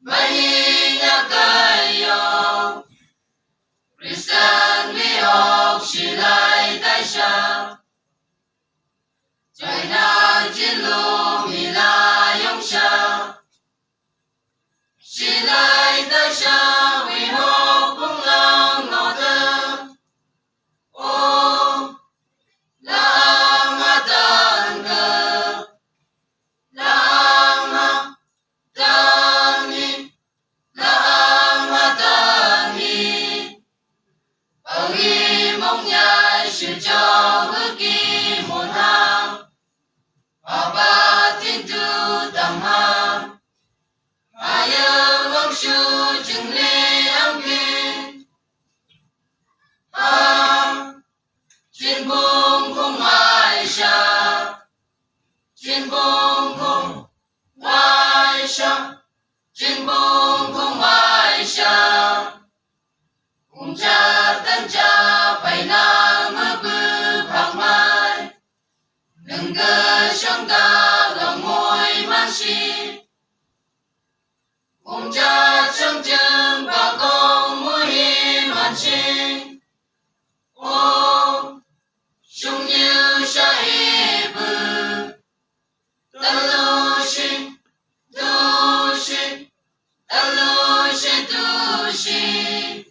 Mahina kayo, Christian vi học silai tai sha, trời na chiến lu mi la yong sha, silai tai sha vi học cũng lang ngọ tơ, ô lang a tan cơ, lang a tan hi, lang a tan hi. Ở ghi mong nhai sự cho hứa kỳ một hàng, và ba thiên tư tầm hàng, mà yêu gông su chừng ly ám kỳ. Trên bông không ai xa, trên bông không ai xa, trên bông không ai xa. Cùng cha tân cha phải na mơ bư phẳng mai, đừng cơ trong ta gầm môi man si. Cùng cha trong chừng và con môi hi man si. Ô chung như cha hi bư, tân lu si, tu si, tân lu si tu si.